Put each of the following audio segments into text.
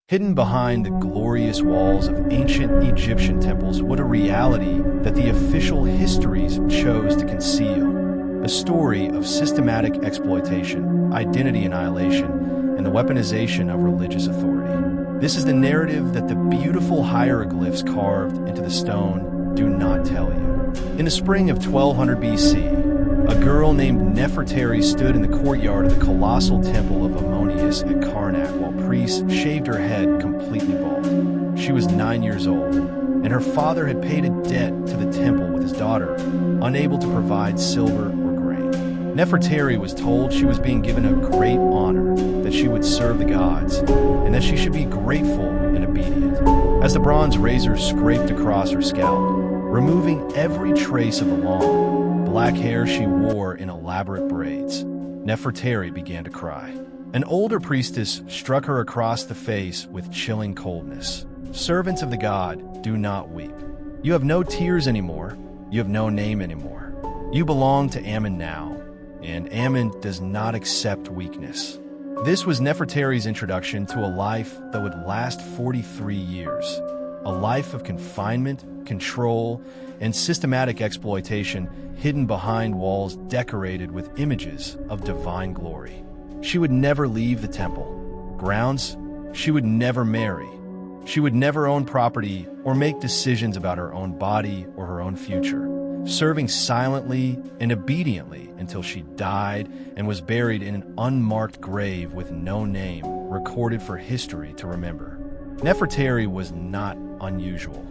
Hidden behind the glorious walls of ancient Egyptian temples was a reality that the official histories chose to conceal. A story of systematic exploitation, identity annihilation, and the weaponization of religious authority. This is the narrative that the beautiful hieroglyphs carved into the stone do not tell you. In the spring of 1200 BC, a girl named Nefertary stood in the courtyard of the colossal temple of Ammonius at Karnak while priests shaved her head completely bald. She was 9 years old, and her father had paid a debt to the temple with his daughter, unable to provide silver or grain. Nefertary was told she was being given a great honor, that she would serve the gods, and that she should be grateful and obedient. As the bronze razor scraped across her scalp, removing every trace of the long, black hair she wore in elaborate braids, Nefertary began to cry. An older priestess struck her across the face with chilling coldness. "Servants of the god, do not weep. You have no tears anymore. You have no name anymore. You belong to Ammon now, and Ammon does not accept weakness." This was Nefertary's introduction to a life that would last 43 years. A life of confinement, control, and systematic exploitation hidden behind walls decorated with images of divine glory. She would never leave the temple grounds. She would never marry. She would never own property or make decisions about her own body or her own future, serving silently and obediently until she died and was buried in an unmarked grave with no name recorded for history to remember. Nefertary was not unusual.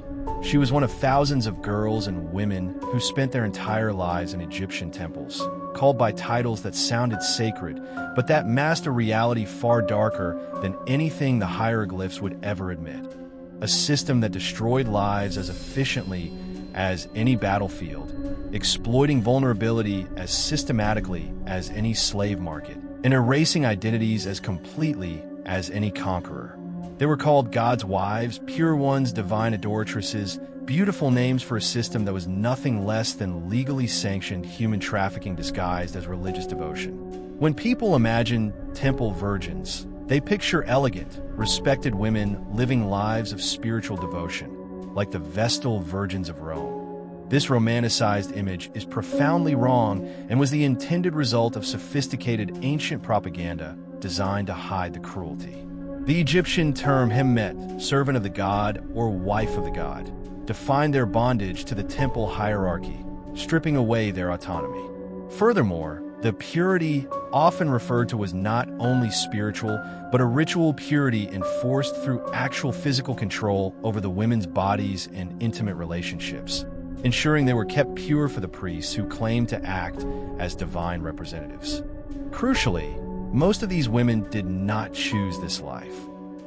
She was one of thousands of girls and women who spent their entire lives in Egyptian temples, called by titles that sounded sacred, but that masked a reality far darker than anything the hieroglyphs would ever admit. A system that destroyed lives as efficiently as any battlefield, exploiting vulnerability as systematically as any slave market, and erasing identities as completely as any conqueror. They were called God's wives, pure ones, divine adoratresses, beautiful names for a system that was nothing less than legally sanctioned human trafficking disguised as religious devotion. When people imagine temple virgins, they picture elegant, respected women living lives of spiritual devotion, like the Vestal Virgins of Rome. This romanticized image is profoundly wrong and was the intended result of sophisticated ancient propaganda designed to hide the cruelty. The Egyptian term Hemmet, servant of the god or wife of the god, defined their bondage to the temple hierarchy, stripping away their autonomy. Furthermore, the purity often referred to was not only spiritual, but a ritual purity enforced through actual physical control over the women's bodies and intimate relationships, ensuring they were kept pure for the priests who claimed to act as divine representatives. Crucially, most of these women did not choose this life.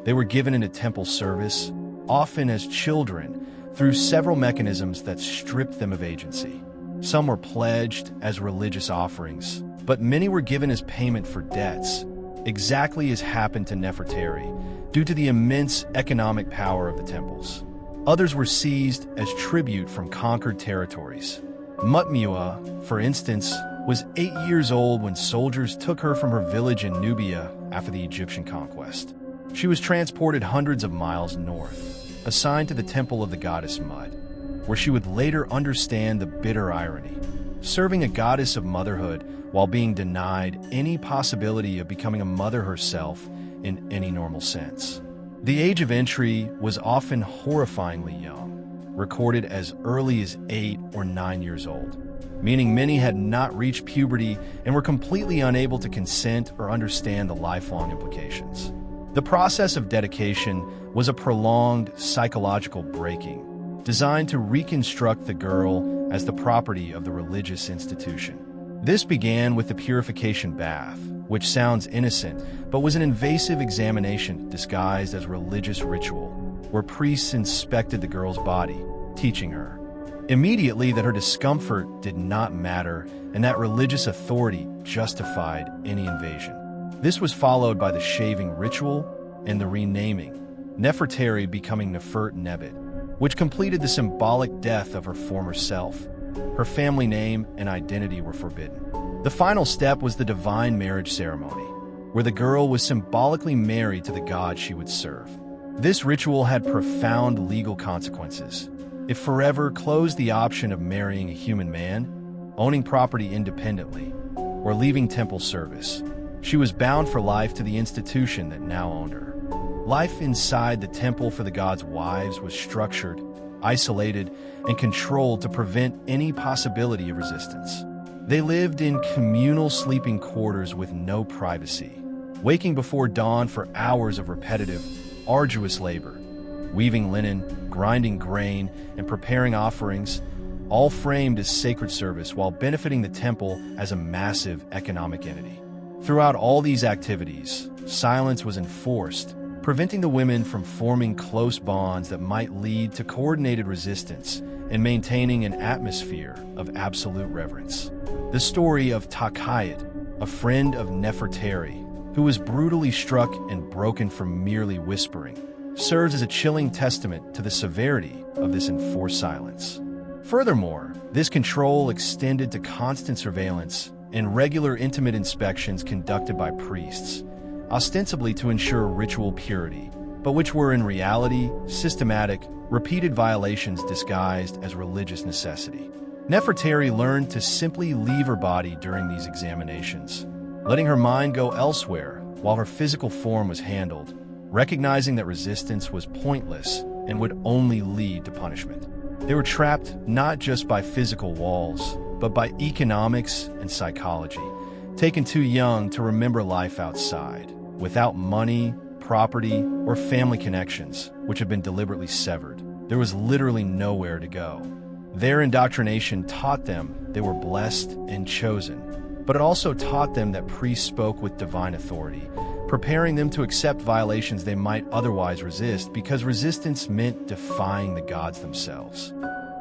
They were given into temple service, often as children, through several mechanisms that stripped them of agency. Some were pledged as religious offerings, but many were given as payment for debts, exactly as happened to Nefertary, due to the immense economic power of the temples. Others were seized as tribute from conquered territories. Mutmua, for instance, was 8 years old when soldiers took her from her village in Nubia after the Egyptian conquest. She was transported hundreds of miles north, assigned to the temple of the goddess Mut, where she would later understand the bitter irony, serving a goddess of motherhood while being denied any possibility of becoming a mother herself in any normal sense. The age of entry was often horrifyingly young, recorded as early as 8 or 9 years old, meaning many had not reached puberty and were completely unable to consent or understand the lifelong implications. The process of dedication was a prolonged psychological breaking, designed to reconstruct the girl as the property of the religious institution. This began with the purification bath, which sounds innocent, but was an invasive examination disguised as religious ritual, where priests inspected the girl's body, teaching her immediately that her discomfort did not matter and that religious authority justified any invasion. This was followed by the shaving ritual and the renaming, Nefertary becoming Nefert Nebet, which completed the symbolic death of her former self. Her family name and identity were forbidden. The final step was the divine marriage ceremony, where the girl was symbolically married to the god she would serve. This ritual had profound legal consequences. It forever closed the option of marrying a human man, owning property independently, or leaving temple service. She was bound for life to the institution that now owned her. Life inside the temple for the gods' wives was structured, isolated, and controlled to prevent any possibility of resistance. They lived in communal sleeping quarters with no privacy, waking before dawn for hours of repetitive, arduous labor, weaving linen, grinding grain, and preparing offerings, all framed as sacred service while benefiting the temple as a massive economic entity. Throughout all these activities, silence was enforced, preventing the women from forming close bonds that might lead to coordinated resistance and maintaining an atmosphere of absolute reverence. The story of Takayat, a friend of Nefertary, who was brutally struck and broken from merely whispering, serves as a chilling testament to the severity of this enforced silence. Furthermore, this control extended to constant surveillance and regular intimate inspections conducted by priests, ostensibly to ensure ritual purity, but which were in reality systematic, repeated violations disguised as religious necessity. Nefertary learned to simply leave her body during these examinations, letting her mind go elsewhere while her physical form was handled, recognizing that resistance was pointless and would only lead to punishment. They were trapped not just by physical walls, but by economics and psychology, taken too young to remember life outside, without money, property, or family connections, which had been deliberately severed. There was literally nowhere to go. Their indoctrination taught them they were blessed and chosen, but it also taught them that priests spoke with divine authority, preparing them to accept violations they might otherwise resist because resistance meant defying the gods themselves.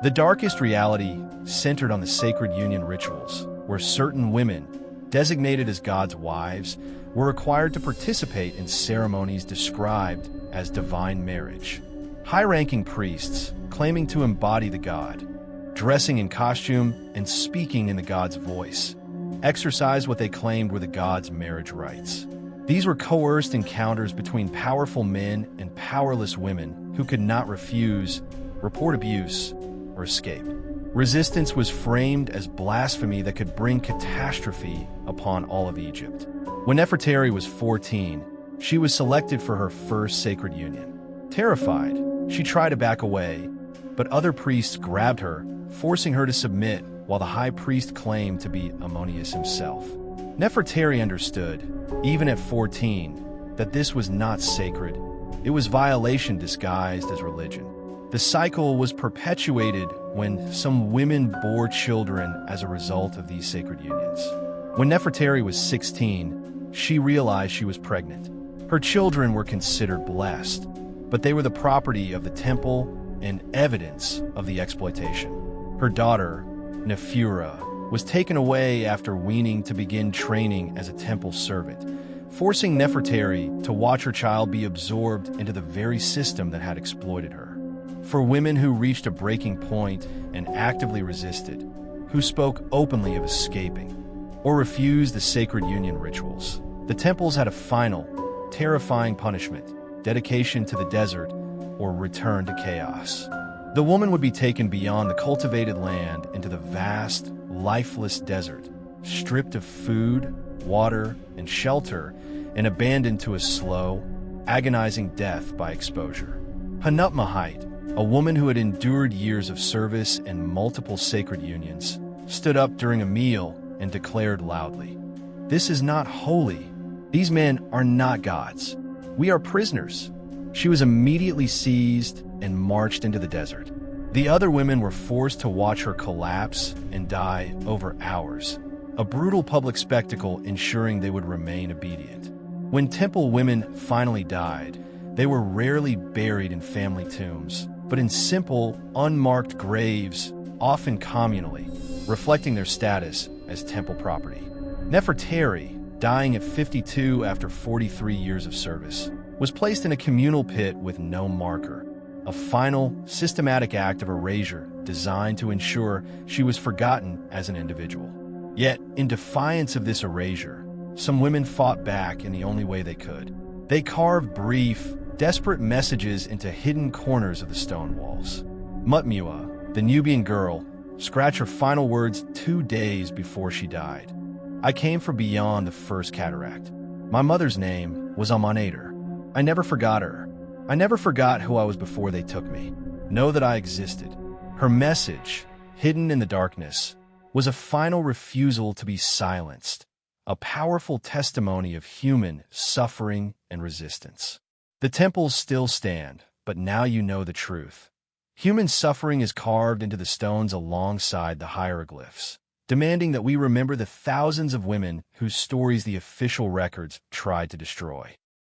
The darkest reality centered on the sacred union rituals, where certain women, designated as God's wives, were required to participate in ceremonies described as divine marriage. High-ranking priests, claiming to embody the god, dressing in costume and speaking in the god's voice, exercised what they claimed were the god's marriage rites. These were coerced encounters between powerful men and powerless women who could not refuse, report abuse, or escape. Resistance was framed as blasphemy that could bring catastrophe upon all of Egypt. When Nefertary was 14, she was selected for her first sacred union. Terrified, she tried to back away, but other priests grabbed her, forcing her to submit while the high priest claimed to be Ammonius himself. Nefertary understood, even at 14, that this was not sacred. It was violation disguised as religion. The cycle was perpetuated when some women bore children as a result of these sacred unions. When Nefertary was 16, she realized she was pregnant. Her children were considered blessed, but they were the property of the temple and evidence of the exploitation. Her daughter, Nefertary, was taken away after weaning to begin training as a temple servant, forcing Nefertary to watch her child be absorbed into the very system that had exploited her. For women who reached a breaking point and actively resisted, who spoke openly of escaping, or refused the sacred union rituals, the temples had a final, terrifying punishment: dedication to the desert or return to chaos. The woman would be taken beyond the cultivated land into the vast, lifeless desert, stripped of food, water, and shelter, and abandoned to a slow, agonizing death by exposure. Hanutmahite, a woman who had endured years of service and multiple sacred unions, stood up during a meal and declared loudly, "This is not holy. These men are not gods. We are prisoners." She was immediately seized and marched into the desert. The other women were forced to watch her collapse and die over hours, a brutal public spectacle ensuring they would remain obedient. When temple women finally died, they were rarely buried in family tombs, but in simple, unmarked graves, often communally, reflecting their status as temple property. Nefertary, dying at 52 after 43 years of service, was placed in a communal pit with no marker, a final, systematic act of erasure designed to ensure she was forgotten as an individual. Yet, in defiance of this erasure, some women fought back in the only way they could. They carved brief, desperate messages into hidden corners of the stone walls. Mutmua, the Nubian girl, scratched her final words 2 days before she died. I came from beyond the first cataract. My mother's name was Amaneder. I never forgot her. I never forgot who I was before they took me. Know that I existed. Her message, hidden in the darkness, was a final refusal to be silenced, a powerful testimony of human suffering and resistance. The temples still stand, but now you know the truth. Human suffering is carved into the stones alongside the hieroglyphs, demanding that we remember the thousands of women whose stories the official records tried to destroy.